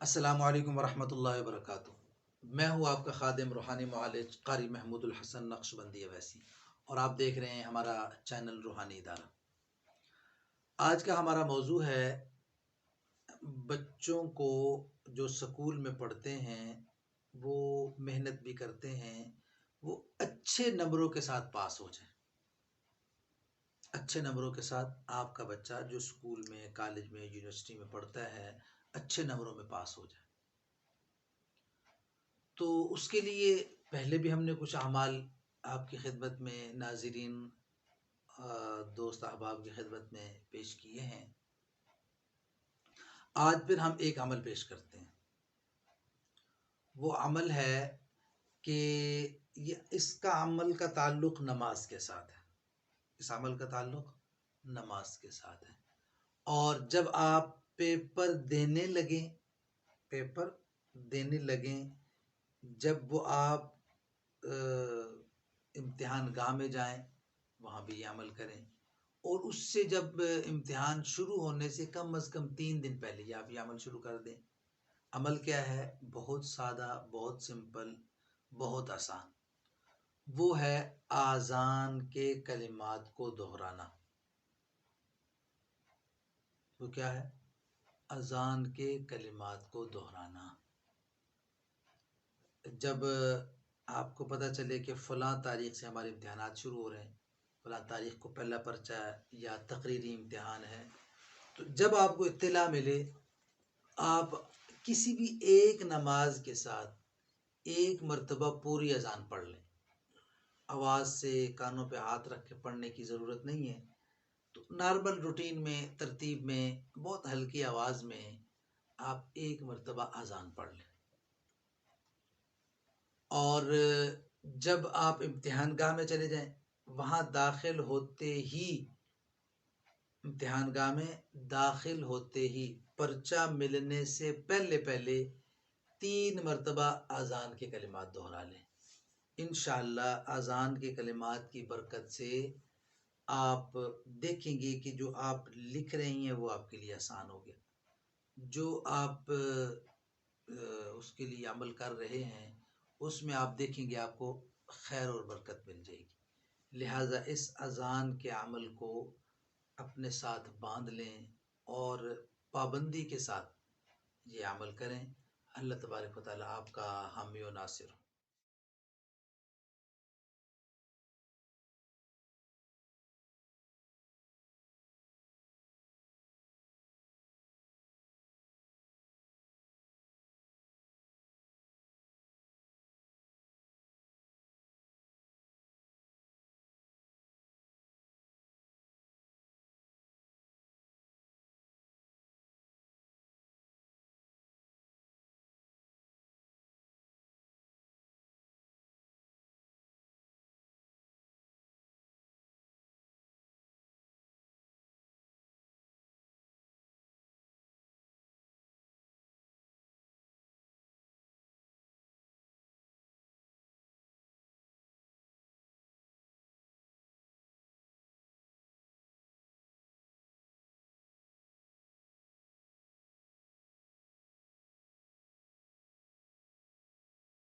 السلام علیکم ورحمۃ اللہ وبرکاتہ۔ میں ہوں آپ کا خادم روحانی معالج قاری محمود الحسن نقشبندی اویسی، اور آپ دیکھ رہے ہیں ہمارا چینل روحانی ادارہ۔ آج کا ہمارا موضوع ہے بچوں کو جو سکول میں پڑھتے ہیں، وہ محنت بھی کرتے ہیں، وہ اچھے نمبروں کے ساتھ پاس ہو جائیں۔ اچھے نمبروں کے ساتھ آپ کا بچہ جو سکول میں، کالج میں، یونیورسٹی میں پڑھتا ہے، اچھے نمبروں میں پاس ہو جائے۔ تو اس کے لیے پہلے بھی ہم نے کچھ اعمال آپ کی خدمت میں، ناظرین، دوست احباب کی خدمت میں پیش کیے ہیں۔ آج پھر ہم ایک عمل پیش کرتے ہیں۔ وہ عمل ہے کہ اس کا عمل کا تعلق نماز کے ساتھ ہے۔ اس عمل کا تعلق نماز کے ساتھ ہے۔ اور جب آپ پیپر دینے لگیں، جب وہ آپ امتحان گاہ میں جائیں، وہاں بھی یہ عمل کریں، اور اس سے جب امتحان شروع ہونے سے کم از کم 3 دن پہلے یہ آپ یہ عمل شروع کر دیں۔ عمل کیا ہے؟ بہت سادہ، بہت سمپل، بہت آسان۔ وہ ہے اذان کے کلمات کو دہرانا۔ وہ کیا ہے؟ اذان کے کلمات کو دہرانا۔ جب آپ کو پتہ چلے کہ فلاں تاریخ سے ہمارے امتحانات شروع ہو رہے ہیں، فلاں تاریخ کو پہلا پرچہ یا تقریری امتحان ہے، تو جب آپ کو اطلاع ملے، آپ کسی بھی ایک نماز کے ساتھ ایک مرتبہ پوری اذان پڑھ لیں۔ آواز سے کانوں پہ ہاتھ رکھ کے پڑھنے کی ضرورت نہیں ہے۔ تو نارمل روٹین میں، ترتیب میں، بہت ہلکی آواز میں آپ ایک مرتبہ اذان پڑھ لیں۔ اور جب آپ امتحان گاہ میں چلے جائیں، وہاں امتحان گاہ میں داخل ہوتے ہی پرچہ ملنے سے پہلے 3 مرتبہ اذان کے کلمات دہرا لیں۔ انشاءاللہ اذان کے کلمات کی برکت سے آپ دیکھیں گے کہ جو آپ لکھ رہے ہیں وہ آپ کے لیے آسان ہو گیا۔ جو آپ اس کے لیے عمل کر رہے ہیں، اس میں آپ دیکھیں گے آپ کو خیر اور برکت مل جائے گی۔ لہٰذا اس اذان کے عمل کو اپنے ساتھ باندھ لیں اور پابندی کے ساتھ یہ عمل کریں۔ اللہ تبارک و تعالیٰ آپ کا حامی و ناصر ہو۔